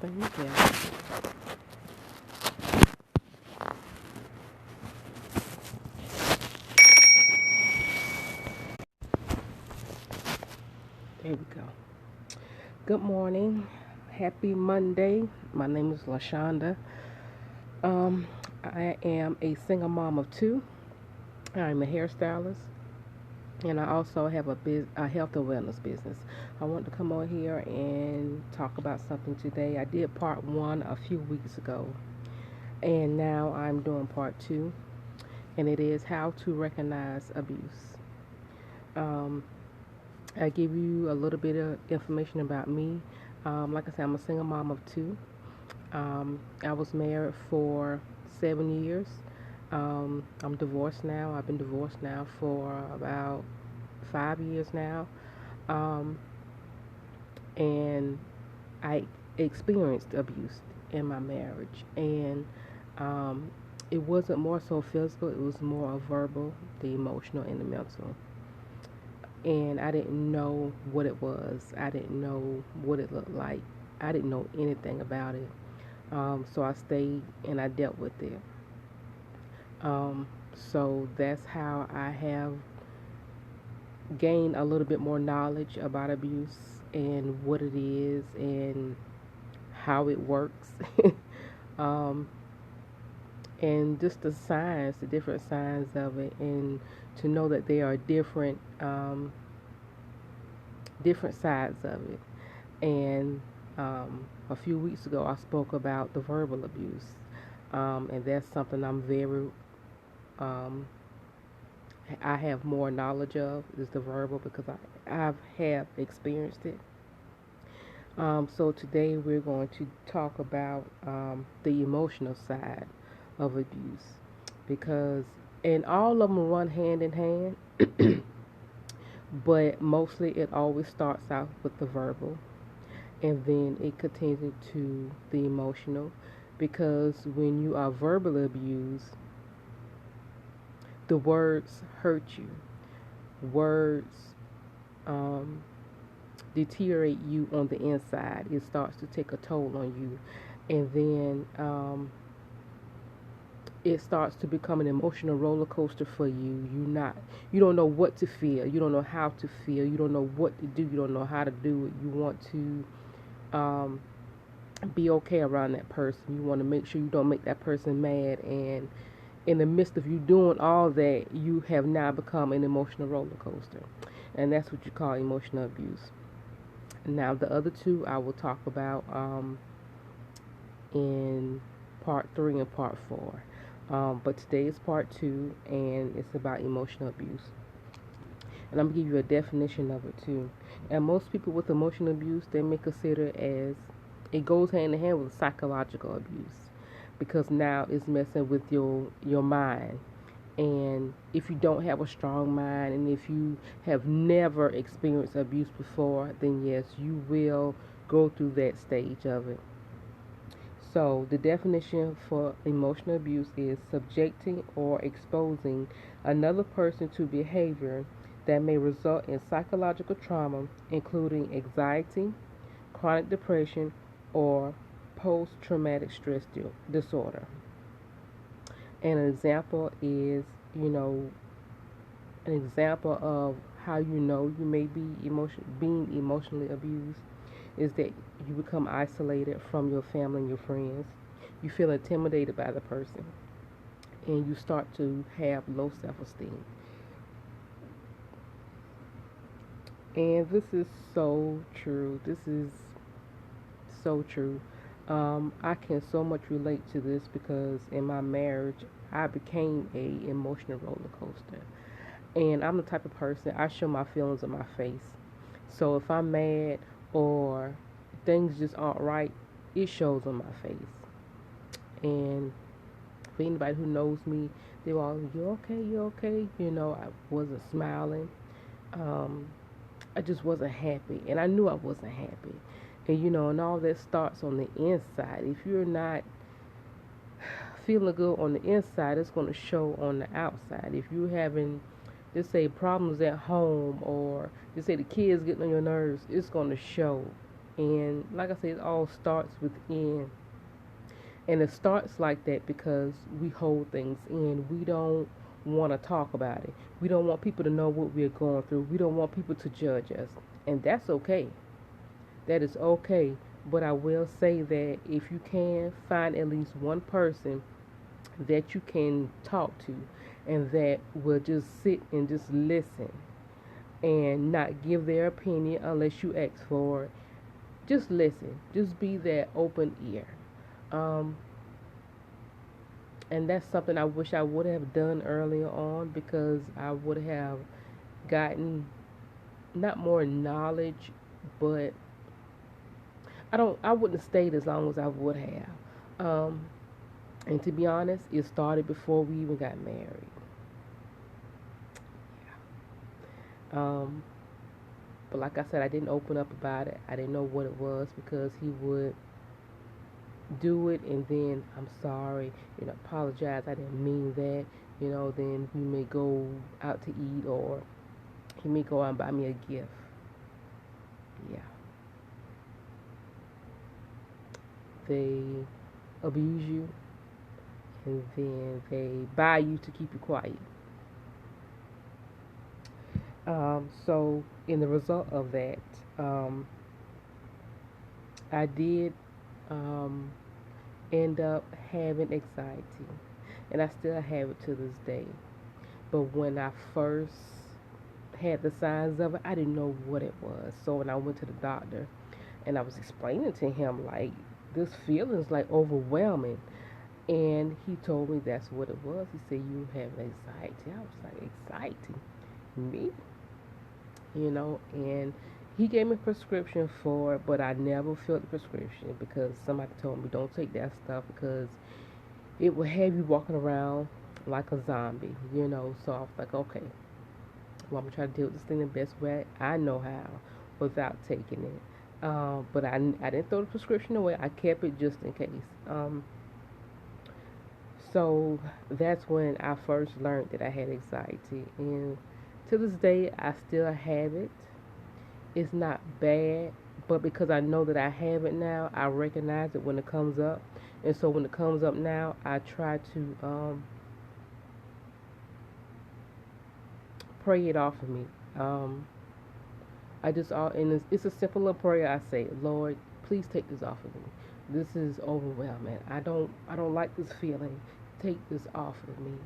Thank you. There we go. Good morning. Happy Monday. My name is LaShonda. Um, I am a single mom of two. I'm a hairstylist, and I also have a health and wellness business. I want to come on here and talk about something today. I did part one a few weeks ago, and now I'm doing part two, and it is how to recognize abuse. Um, I give you a little bit of information about me. Like I said, I'm a single mom of two. I was married for 7 years. I'm divorced now. I've been divorced now for about 5 years now. Um, and I experienced abuse in my marriage. And um, it wasn't more so physical, it was more verbal, the emotional, and the mental. And I didn't know what it was. I didn't know what it looked like. I didn't know anything about it. So I stayed and I dealt with it. So that's how I have gained a little bit more knowledge about abuse and what it is and how it works. um, and just the signs, the different signs of it, and to know that there are different sides of it. And a few weeks ago, I spoke about the verbal abuse, and that's something um, I have more knowledge of is the verbal because I have experienced it. So today we're going to talk about the emotional side of abuse because, and all of them run hand in hand, but mostly it always starts out with the verbal and then it continues to the emotional because when you are verbally abused, the words hurt you. Words um, deteriorate you on the inside. It starts to take a toll on you, and then it starts to become an emotional roller coaster for you. You don't know what to feel. You don't know how to feel. You don't know what to do. You don't know how to do it. You want to um, be okay around that person. You want to make sure you don't make that person mad. And in the midst of you doing all that, you have now become an emotional roller coaster. And that's what you call emotional abuse. Now, the other two I will talk about in part three and part four. But today is part two, and it's about emotional abuse. And I'm going to give you a definition of it too. And most people with emotional abuse, they may consider it as it goes hand in hand with psychological abuse because now it's messing with your mind. And if you don't have a strong mind and if you have never experienced abuse before, then yes, you will go through that stage of it. So, the definition for emotional abuse is subjecting or exposing another person to behavior that may result in psychological trauma, including anxiety, chronic depression, or post traumatic stress disorder. And an example is, you know, an example of how you know you may be being emotionally abused is that you become isolated from your family and your friends. You feel intimidated by the person, and you start to have low self-esteem. And this is so true. This is so true. I can so much relate to this because in my marriage, I became a emotional roller coaster. And I'm the type of person I show my feelings on my face. So if I'm mad or things just aren't right, it shows on my face. And for anybody who knows me, they're all, "You okay? You okay?" You know, I wasn't smiling. Um, I just wasn't happy, and I knew I wasn't happy. And you know, and all that starts on the inside. If you're not feeling good on the inside, it's going to show on the outside. If you're having, just say, problems at home, or just say the kids getting on your nerves, it's going to show. And like I said, it all starts within. And it starts like that because we hold things in. We don't want to talk about it. We don't want people to know what we're going through. We don't want people to judge us. And that's okay. That is okay. But I will say that if you can find at least one person that you can talk to and that will just sit and just listen and not give their opinion unless you ask for it, just listen. Just be that open ear. Um, and that's something I wish I would have done earlier on because I would have gotten not more knowledge, but I wouldn't have stayed as long as I would have. And to be honest, it started before we even got married. Um, but like I said, I didn't open up about it. I didn't know what it was because he would do it and then I'm sorry, apologize. I didn't mean that. Then we may go out to eat or he may go out and buy me a gift. Yeah. They abuse you and then they buy you to keep you quiet. So in the result of that, I did um, end up having anxiety, and I still have it to this day. But when I first had the signs of it, I didn't know what it was. So when I went to the doctor, and I was explaining to him like this feeling is like overwhelming, and he told me that's what it was. He said you have anxiety. I was like, anxiety, me? And he gave me a prescription for it, but I never filled the prescription because somebody told me don't take that stuff because it will have you walking around like a zombie. So I was like, okay, well, I'm gonna try to deal with this thing the best way I know how without taking it. But I didn't throw the prescription away. I kept it just in case. So that's when I first learned that I had anxiety, and to this day I still have it. It's not bad, but because I know that I have it now, I recognize it when it comes up, and so when it comes up now, I try to pray it off of me. Um, I just all and it's a simple little prayer. I say, Lord, please take this off of me. This is overwhelming. I don't like this feeling. Take this off of me.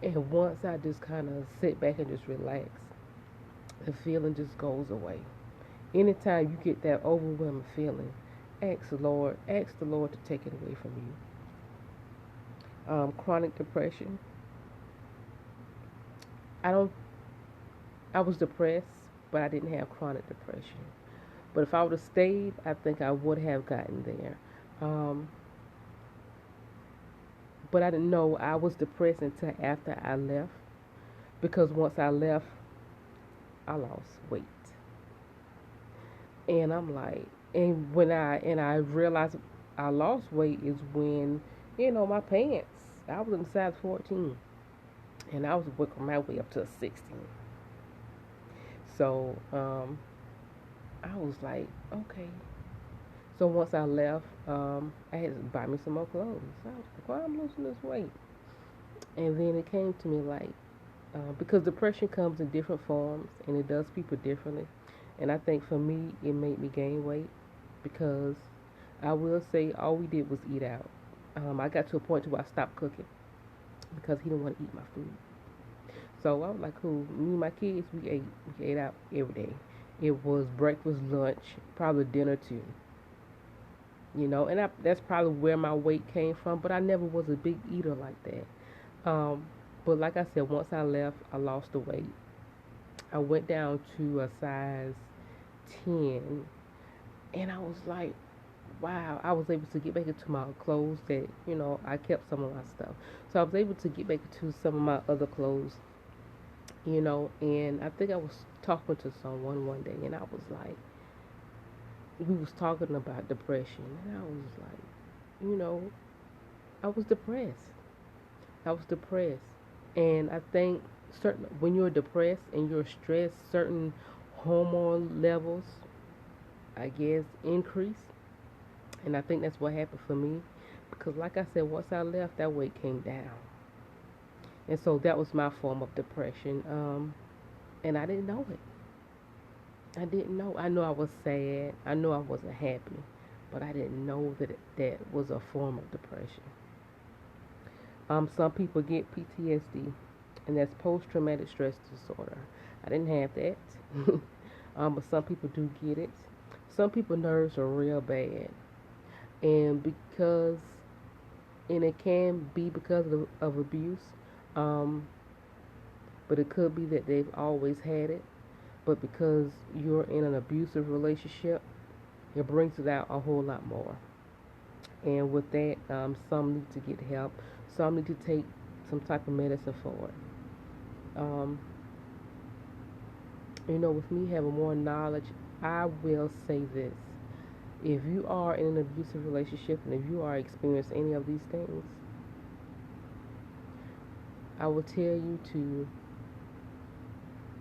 And once I just kind of sit back and just relax, the feeling just goes away. Anytime you get that overwhelming feeling, ask the Lord to take it away from you. Chronic depression. I don't. I was depressed, but I didn't have chronic depression. But if I would have stayed, I think I would have gotten there. Um, but I didn't know I was depressed until after I left, because once I left, I lost weight, and I'm like, and I realized I lost weight is when my pants. I was in size 14, and I was working my way up to a 16. So I was like, okay. So once I left, I had to buy me some more clothes. So I was like, why I'm losing this weight? And then it came to me like, because depression comes in different forms and it does people differently. And I think for me, it made me gain weight because I will say all we did was eat out. I got to a point to where I stopped cooking because he didn't want to eat my food. So I was like, cool. Me and my kids, we ate out every day. It was breakfast, lunch, probably dinner too. And that's probably where my weight came from. But I never was a big eater like that. But like I said, once I left, I lost the weight. I went down to a size 10, and I was like, wow, I was able to get back into my clothes that, I kept some of my stuff. So I was able to get back into some of my other clothes, and I think I was talking to someone one day, and I was like, we was talking about depression, and I was like, I was depressed. I was depressed. And I think when you're depressed and you're stressed, certain hormone levels I guess, increase. And I think that's what happened for me. Because, like I said, once I left, that weight came down. And so that was my form of depression. And I didn't know it. I didn't know. I know I was sad. I know I wasn't happy. But I didn't know that that was a form of depression. Some people get PTSD, and that's post-traumatic stress disorder. I didn't have that. But some people do get it. Some people nerves are real bad, and because and it can be because of abuse, um, but it could be that they've always had it. But because you're in an abusive relationship, it brings it out a whole lot more. And with that, some need to get help. Some need to take some type of medicine for it. Um, with me having more knowledge, I will say this. If you are in an abusive relationship and if you are experiencing any of these things, I will tell you to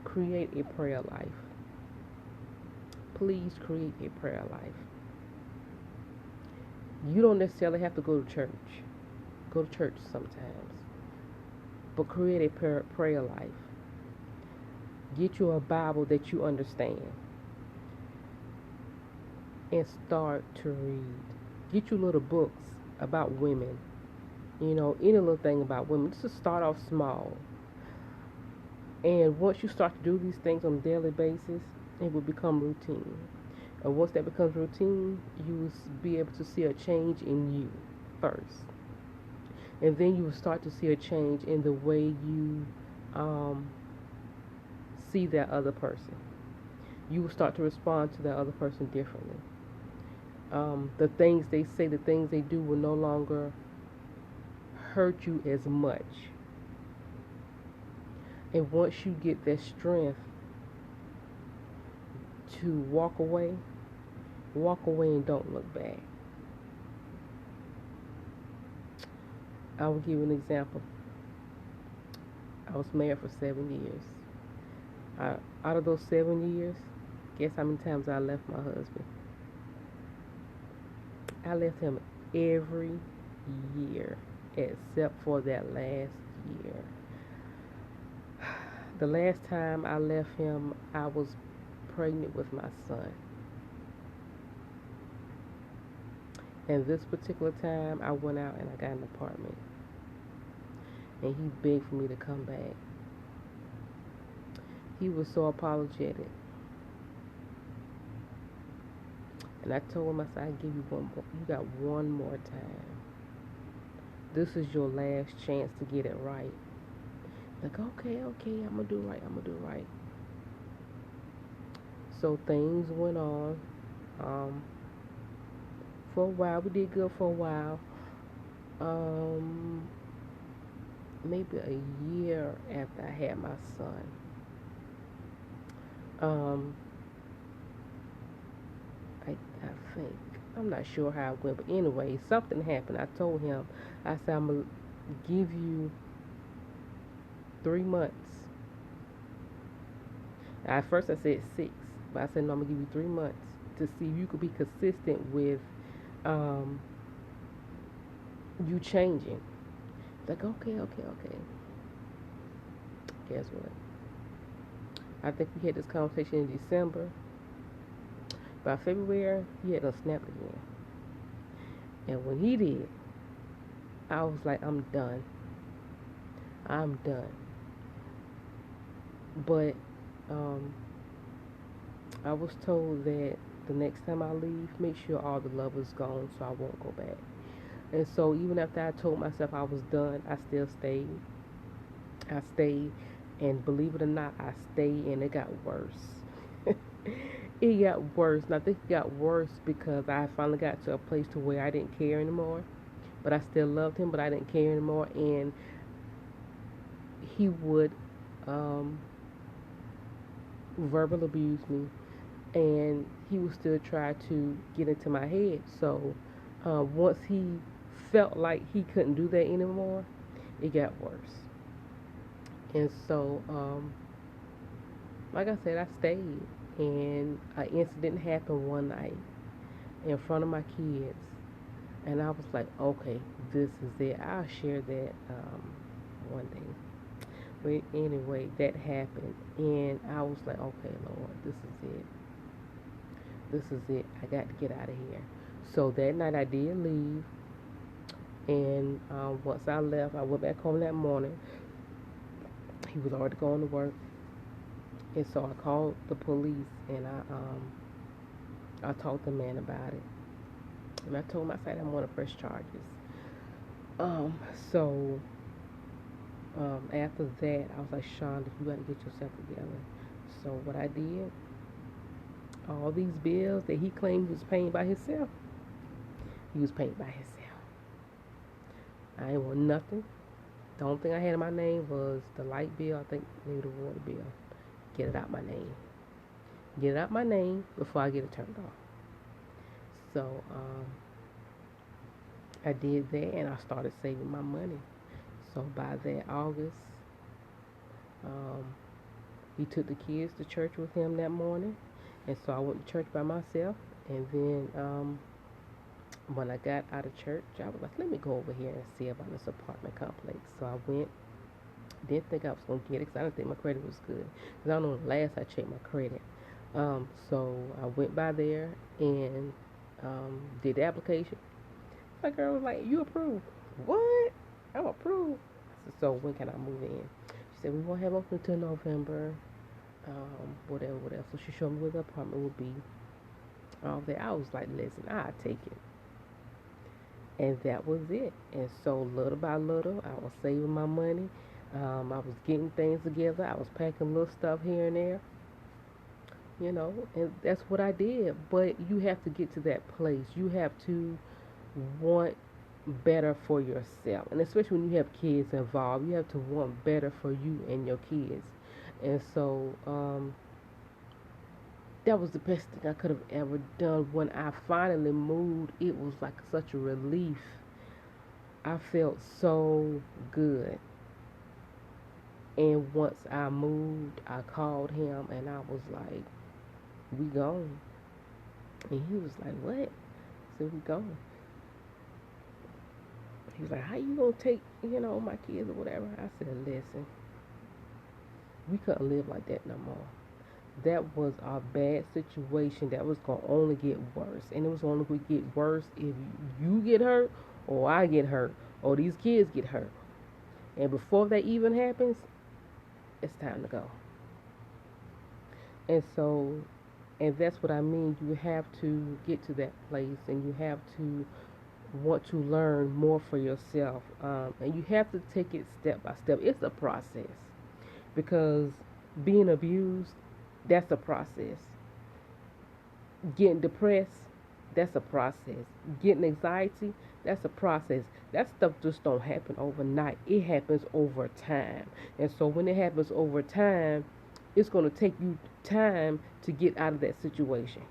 create a prayer life. Please create a prayer life. You don't necessarily have to go to church. Go to church sometimes. But create a prayer life. Get you a Bible that you understand. And start to read. Get you little books about women. Any little thing about women. Just to start off small. And once you start to do these things on a daily basis, it will become routine. And once that becomes routine, you will be able to see a change in you first. And then you will start to see a change in the way you see that other person. You will start to respond to that other person differently. The things they say, the things they do will no longer hurt you as much. And once you get that strength to walk away and don't look back. I will give you an example. I was married for 7 years. Out of those 7 years, guess how many times I left my husband? I left him every year except for that last year. The last time I left him, I was pregnant with my son. And this particular time, I went out and I got an apartment. And he begged for me to come back. He was so apologetic. And I told him, I said, I'll give you one more. You got one more time. This is your last chance to get it right. Like, okay, I'm going to do right. So things went on. For a while, we did good for a while. Maybe a year after I had my son. I think, I'm not sure how it went, but anyway, something happened. I told him, I said, I'm going to give you 3 months. At first I said 6, but I said, no, I'm going to give you 3 months to see if you could be consistent with you changing. Like, okay. Guess what? I think we had this conversation in December. By February, he had a snap again. And when he did, I was like, I'm done. But I was told that the next time I leave, make sure all the love is gone so I won't go back. And so even after I told myself I was done, I still stayed. And believe it or not, I stayed, and it got worse. It got worse, and I think it got worse because I finally got to a place to where I didn't care anymore. But I still loved him, but I didn't care anymore. And he would verbal abuse me, and he would still try to get into my head. So once he felt like he couldn't do that anymore, it got worse. And so like I said, I stayed. and an incident happened one night in front of my kids, and I was like, okay, this is it. I'll share that one day. But anyway, that happened, and I was like, okay, Lord, this is it. This is it. I got to get out of here. So that night I did leave, and once I left, I went back home that morning. He was already going to work, and so I called the police, and I talked to the man about it, and I told him I said I want to press charges. Um, so after that, I was like, Shonda, you got to get yourself together. So what I did, all these bills that he claimed he was paying by himself, he was paying by himself. I ain't want nothing. The only thing I had in my name was the light bill, I think maybe the water bill. Get it out my name. Get it out my name before I get it turned off. So I did that, and I started saving my money. So by that August, um, he took the kids to church with him that morning, and so I went to church by myself. And then when I got out of church, I was like, let me go over here and see about this apartment complex. So I went. Didn't think I was going to get it because I didn't think my credit was good. Because I don't know, last I checked my credit. So I went by there and did the application. My girl was like, you approved. What? I'm approved. I said, so when can I move in? She said, we won't have open until November. Whatever. So she showed me where the apartment would be. All that. I was like, listen, I'll take it. And that was it. And so little by little, I was saving my money. I was getting things together. I was packing little stuff here and there, and that's what I did. But you have to get to that place. You have to want better for yourself. And especially when you have kids involved, you have to want better for you and your kids. And so that was the best thing I could have ever done. When I finally moved, it was like such a relief. I felt so good. And once I moved, I called him and I was like, we gone. And he was like, what? I said, we gone. He was like, how you gonna take, my kids or whatever? I said, listen, we couldn't live like that no more. That was a bad situation that was gonna only get worse. And it was only gonna get worse if you get hurt or I get hurt or these kids get hurt. And before that even happens, it's time to go. And that's what I mean. You have to get to that place, and you have to want to learn more for yourself. And you have to take it step by step. It's a process, because being abused, that's a process. Getting depressed, that's a process. Getting anxiety, that's a process. That stuff just don't happen overnight. It happens over time. And so when it happens over time, it's going to take you time to get out of that situation.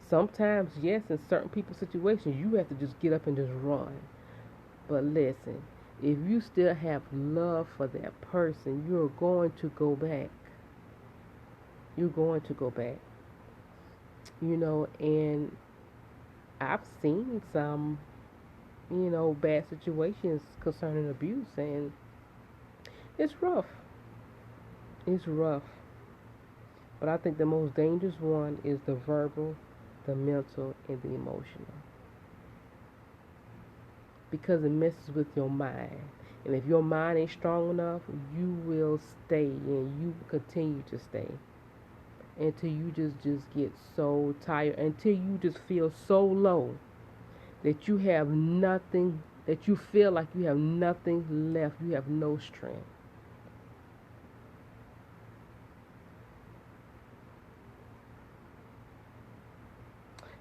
Sometimes, yes, in certain people's situations, you have to just get up and just run. But listen, if you still have love for that person, you're going to go back. You're going to go back. And I've seen some, bad situations concerning abuse, and it's rough. It's rough. But I think the most dangerous one is the verbal, the mental, and the emotional. Because it messes with your mind. And if your mind ain't strong enough, you will stay, and you continue to stay until you just get so tired, until you just feel so low that you have nothing, that you feel like you have nothing left. You have no strength.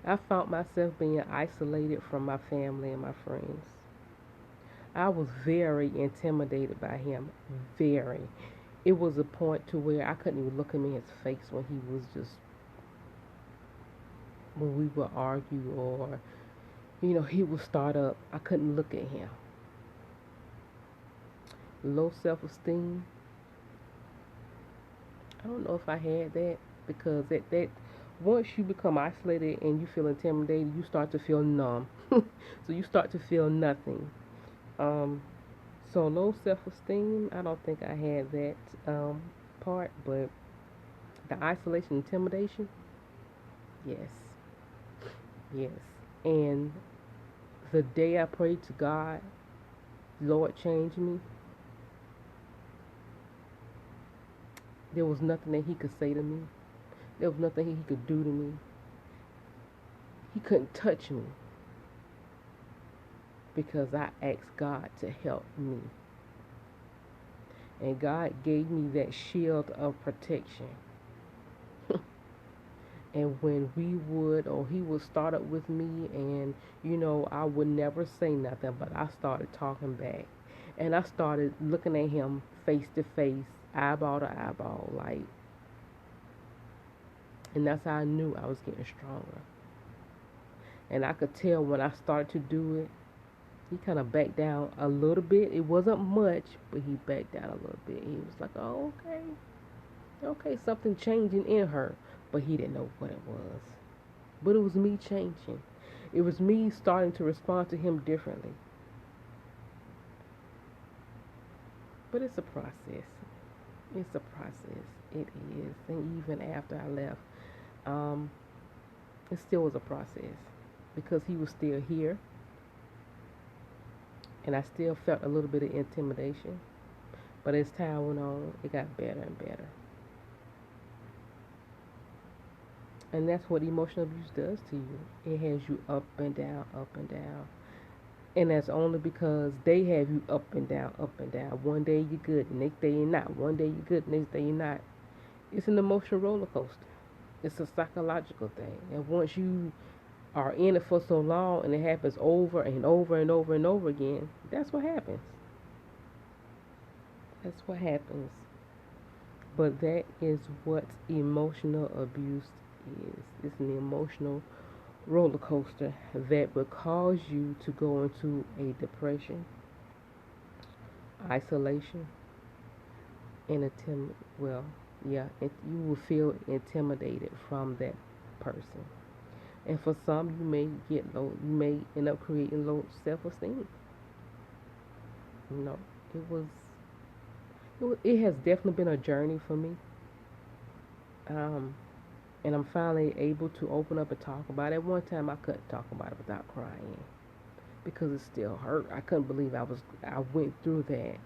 I found myself being isolated from my family and my friends. I was very intimidated by him. Very. It was a point to where I couldn't even look him in his face when we would argue, or, he would start up. I couldn't look at him. Low self-esteem. I don't know if I had that because that once you become isolated and you feel intimidated, you start to feel numb. So you start to feel nothing. Um, so low self-esteem, I don't think I had that um, part, but the isolation, intimidation, yes, yes. And the day I prayed to God, Lord, change me, there was nothing that He could say to me. There was nothing He could do to me. He couldn't touch me because I asked God to help me. And God gave me that shield of protection. And when we would, or He would start up with me, and I would never say nothing, but I started talking back. And I started looking at Him face to face, eyeball to eyeball, like, and that's how I knew I was getting stronger. And I could tell when I started to do it, He kind of backed down a little bit. It wasn't much, but He backed down a little bit. He was like, oh, okay. Okay, something changing in her. But He didn't know what it was. But it was me changing. It was me starting to respond to Him differently. But it's a process. It's a process. It is. And even after I left, um, it still was a process. Because He was still here. And I still felt a little bit of intimidation. But as time went on, it got better and better. And that's what emotional abuse does to you. It has you up and down, up and down. And that's only because they have you up and down, up and down. One day you're good, the next day you're not. One day you're good, the next day you're not. It's an emotional roller coaster. It's a psychological thing. And once you are in it for so long and it happens over and over and over and over again, that's what happens. That's what happens. But that is what emotional abuse is. It's an emotional roller coaster that will cause you to go into a depression, isolation, and you will feel intimidated from that person. And for some, you may end up creating low self-esteem. You know, it was, it has definitely been a journey for me. Um, and I'm finally able to open up and talk about it. At one time, I couldn't talk about it without crying because it still hurt. I couldn't believe I went through that,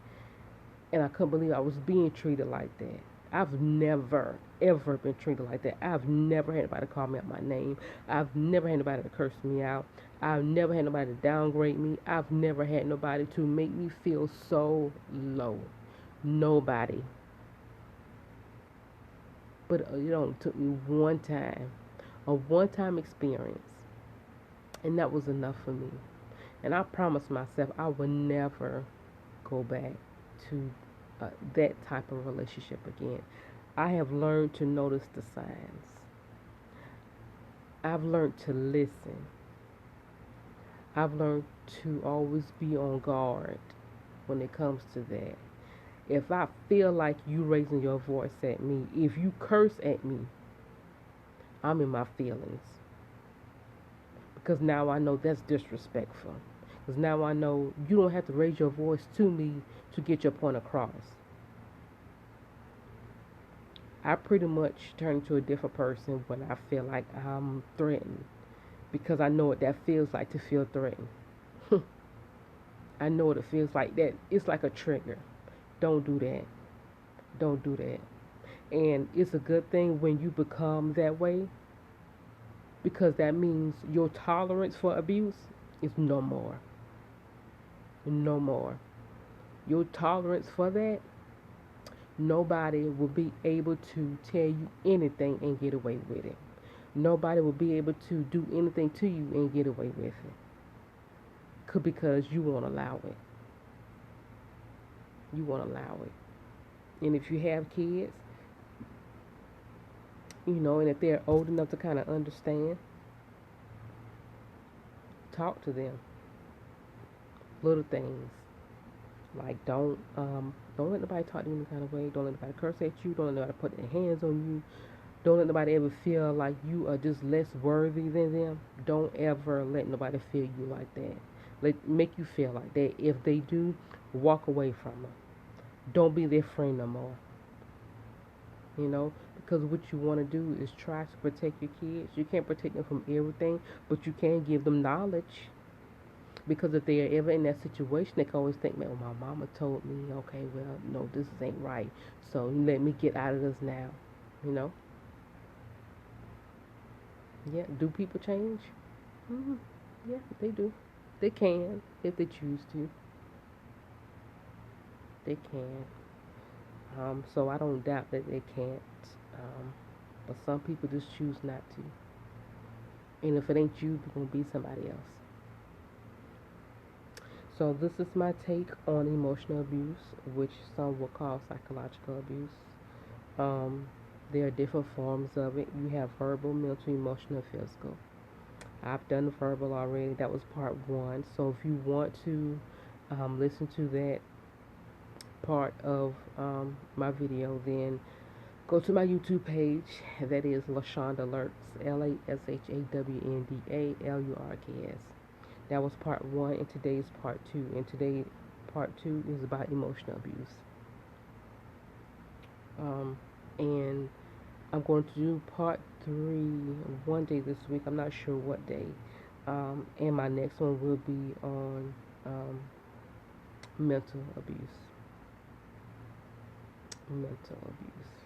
and I couldn't believe I was being treated like that. I've never ever been treated like that. I've never had anybody call me out my name. I've never had nobody to curse me out. I've never had nobody to downgrade me. I've never had nobody to make me feel so low. Nobody. But it only took me a one-time experience, and that was enough for me. And I promised myself I would never go back to that type of relationship again. I have learned to notice the signs. I've learned to listen. I've learned to always be on guard when it comes to that. If I feel like you raising your voice at me, if you curse at me, I'm in my feelings. Because now I know that's disrespectful. Because now I know you don't have to raise your voice to me to get your point across. I pretty much turn into a different person when I feel like I'm threatened. Because I know what that feels like to feel threatened. I know what it feels like. That it's like a trigger. Don't do that. Don't do that. And it's a good thing when you become that way, because that means your tolerance for abuse is no more. No more. Your tolerance for that, nobody will be able to tell you anything and get away with it. Nobody will be able to do anything to you and get away with it. Because you won't allow it. You won't allow it. And if you have kids, and if they're old enough to kind of understand, talk to them. Little things. Like don't let nobody talk to you any kind of way. Don't let nobody curse at you. Don't let nobody put their hands on you. Don't let nobody ever feel like you are just less worthy than them. Don't ever let nobody feel you like that. Make you feel like that. If they do, walk away from them. Don't be their friend no more. You know, because what you want to do is try to protect your kids. You can't protect them from everything, but you can give them knowledge. Because if they are ever in that situation, they can always think, man, well, my mama told me, okay, well, no, this ain't right. So let me get out of this now. You know? Yeah. Do people change? hmm Yeah, they do. They can if they choose to. They can. So I don't doubt that they can't. But some people just choose not to. And if it ain't you, it's gonna be somebody else. So this is my take on emotional abuse, which some will call psychological abuse. Um, there are different forms of it. You have verbal, mental, emotional, physical. I've done the verbal already. That was part one. So if you want to listen to that part of my video, then go to my YouTube page. That is LaShonda Alerts, LASHAWNDALURKS. That was part one, and today's part two. And today, part two is about emotional abuse. And I'm going to do part three one day this week. I'm not sure what day. And my next one will be on mental abuse. Mental abuse.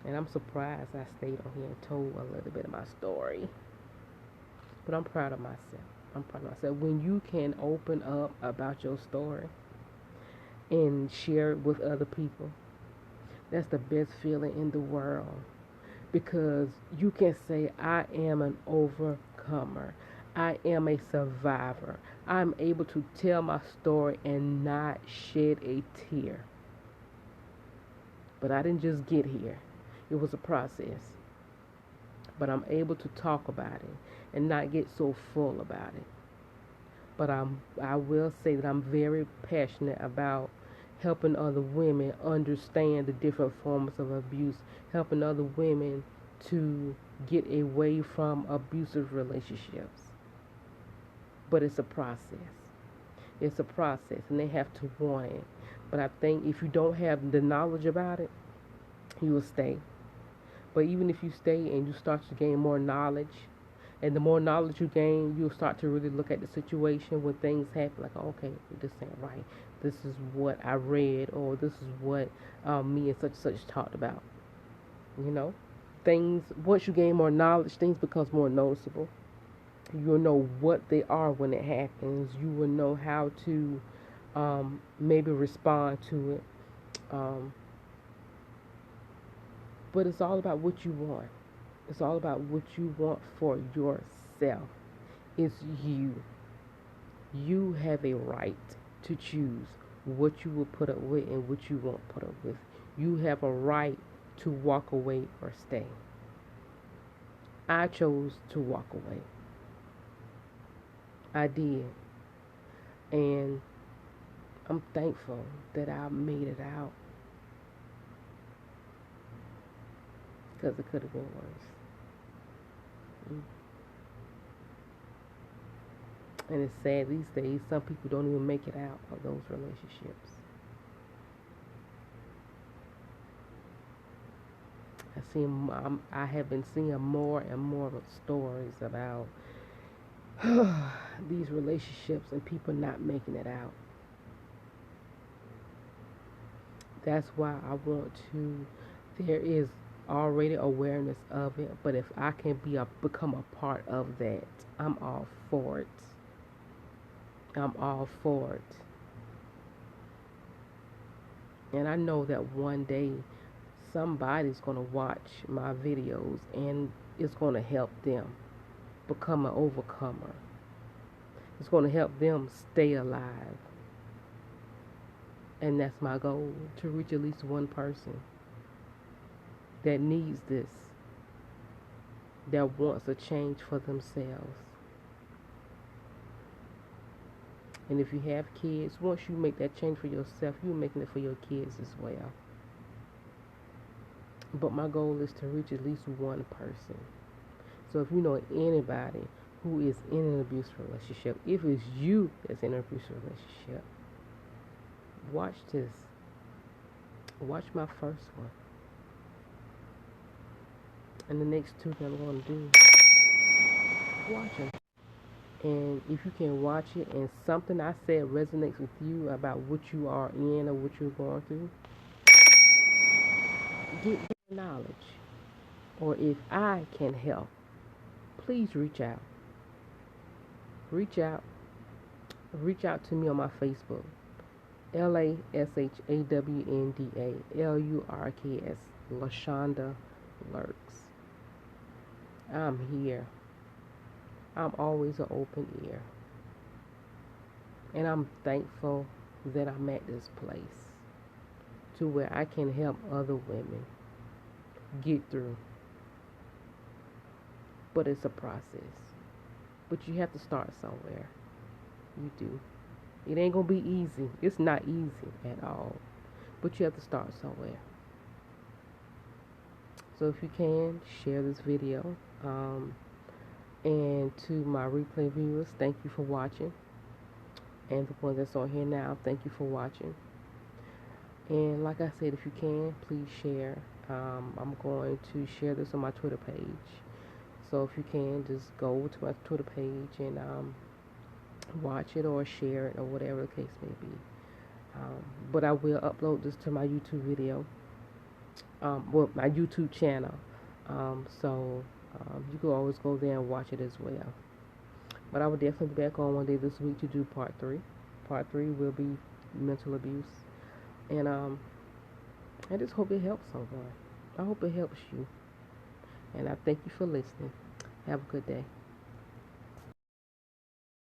And I'm surprised I stayed on here and told a little bit of my story. But I'm proud of myself. I'm proud of myself. When you can open up about your story and share it with other people, that's the best feeling in the world. Because you can say, I am an overcomer. I am a survivor. I'm able to tell my story and not shed a tear. But I didn't just get here. It was a process. But I'm able to talk about it and not get so full about it. But I will say that I'm very passionate about helping other women understand the different forms of abuse, helping other women to get away from abusive relationships. But it's a process. It's a process, and they have to want it. But I think if you don't have the knowledge about it, you will stay. But even if you stay and you start to gain more knowledge, and the more knowledge you gain, you'll start to really look at the situation when things happen. Like, okay, this ain't right. This is what I read, or this is what me and such talked about. You know, things. Once you gain more knowledge, things becomes more noticeable. You'll know what they are when it happens. You will know how to maybe respond to it. Um, but it's all about what you want. It's all about what you want for yourself. It's you. You have a right to choose what you will put up with and what you won't put up with. You have a right to walk away or stay. I chose to walk away. I did. And I'm thankful that I made it out. Because it could have been worse. And it's sad these days, some people don't even make it out of those relationships. I have been seeing more and more stories about these relationships and people not making it out. That's why I want to. There is already awareness of it, but if I can become a part of that, I'm all for it. I'm all for it. And I know that one day somebody's going to watch my videos and it's going to help them become an overcomer. It's going to help them stay alive. And that's my goal, to reach at least one person that needs this, that wants a change for themselves. And if you have kids, once you make that change for yourself, you're making it for your kids as well. But my goal is to reach at least one person. So if you know anybody who is in an abusive relationship, if it's you that's in an abusive relationship, watch this. Watch my first one. And the next two that I'm going to do, watch them. And if you can watch it and something I said resonates with you about what you are in or what you're going through, get knowledge. Or if I can help, please reach out. Reach out. Reach out to me on my Facebook. LASHAWNDA LURKS LaShonda Lurks. I'm here. I'm always an open ear. And I'm thankful that I'm at this place to where I can help other women get through. But it's a process. But you have to start somewhere. You do. It ain't going to be easy. It's not easy at all. But you have to start somewhere. So if you can, share this video. And to my replay viewers, thank you for watching. And the one that's on here now, thank you for watching. And like I said, if you can, please share. I'm going to share this on my Twitter page. So if you can, just go to my Twitter page and watch it or share it or whatever the case may be. But I will upload this to my YouTube video. My YouTube channel. So you can always go there and watch it as well. But I will definitely be back on one day this week to do part 3. Part 3 will be mental abuse. And I just hope it helps someone. I hope it helps you. And I thank you for listening. Have a good day.